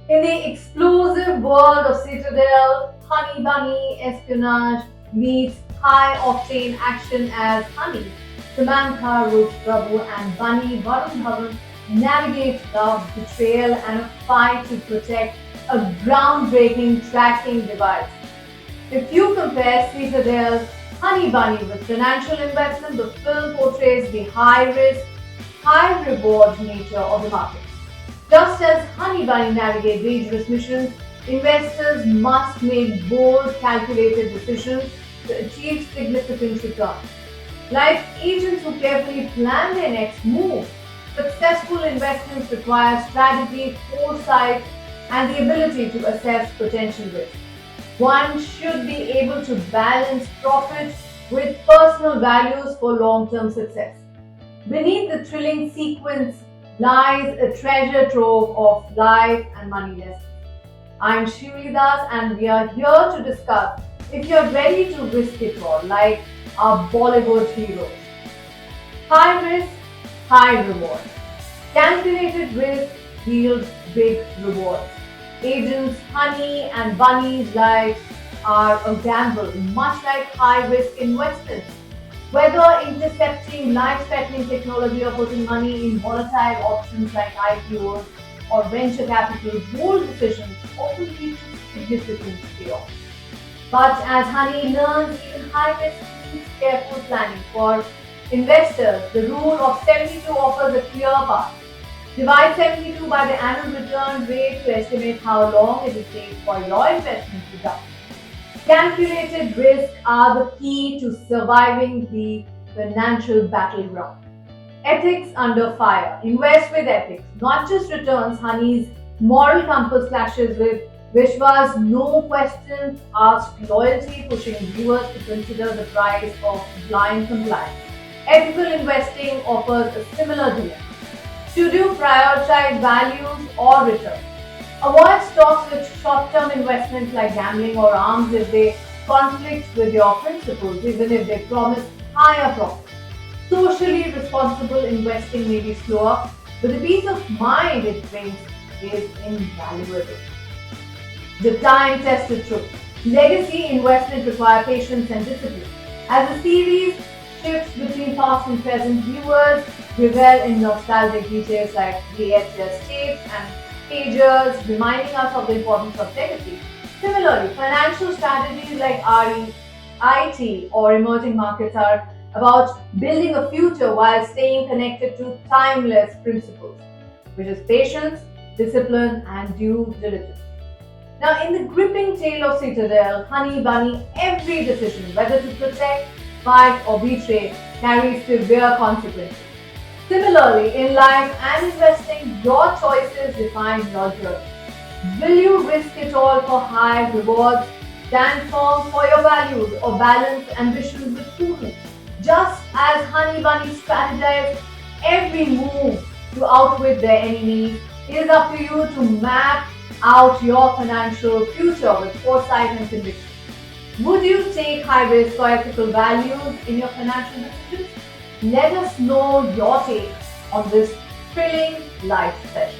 In the explosive world of Citadel, Honey Bunny espionage meets high-octane action as Honey, Samantha Ruth Prabhu and Bunny Varun Dhawan navigate love, betrayal and a fight to protect a groundbreaking tracking device. If you compare Citadel's Honey Bunny with financial investment, the film portrays the high risk, high reward nature of the market. Just as Honey Bunny navigate dangerous missions, investors must make bold, calculated decisions to achieve significant returns. Like agents who carefully plan their next move, successful investments require strategy, foresight, and the ability to assess potential risk. One should be able to balance profit with personal values for long term success. Beneath the thrilling sequence lies a treasure trove of life and money lessons. I'm Shivli Das and we are here to discuss if you're ready to risk it all, like our Bollywood heroes. High risk, high reward. Calculated risk yields big rewards. Agents Honey and Bunny's lives are a gamble, much like high risk investments. Whether intercepting life-threatening technology or putting money in volatile options like IPOs or venture capital, bold decisions often lead to significant payoff. But as Honey learns, even high risk needs careful planning. For investors, the rule of 72 offers a clear path. Divide 72 by the annual return rate to estimate how long it will take for your investment to double. Calculated risks are the key to surviving the financial battleground. Ethics under fire. Invest with ethics, not just returns. Honey's moral compass clashes with Vishwa's no questions asked loyalty, pushing viewers to consider the price of blind compliance. Ethical investing offers a similar dilemma. Should you prioritize values or returns? Avoid stocks with short-term investments like gambling or arms if they conflict with your principles, even if they promise higher profits. Socially responsible investing may be slower, but the peace of mind it brings is invaluable. The time-tested truth. Legacy investment require patience and discipline. As the series shifts between past and present, viewers revel in nostalgic details like VHS tapes and pagers, reminding us of the importance of legacy. Similarly, financial strategies like REIT or emerging markets are about building a future while staying connected to timeless principles, which is patience, discipline, and due diligence. Now, in the gripping tale of Citadel, Honey Bunny, every decision, whether to protect, fight, or betray, carries severe consequences. Similarly, in life and investing, your choices define your journey. Will you risk it all for high rewards, stand firm for your values, or balance ambition with prudence? Just as Honey Bunny strategized every move to outwit their enemies, it is up to you to map out your financial future with foresight and conviction. Would you take high risk or ethical values in your financial decisions? Let us know your take on this thrilling life session.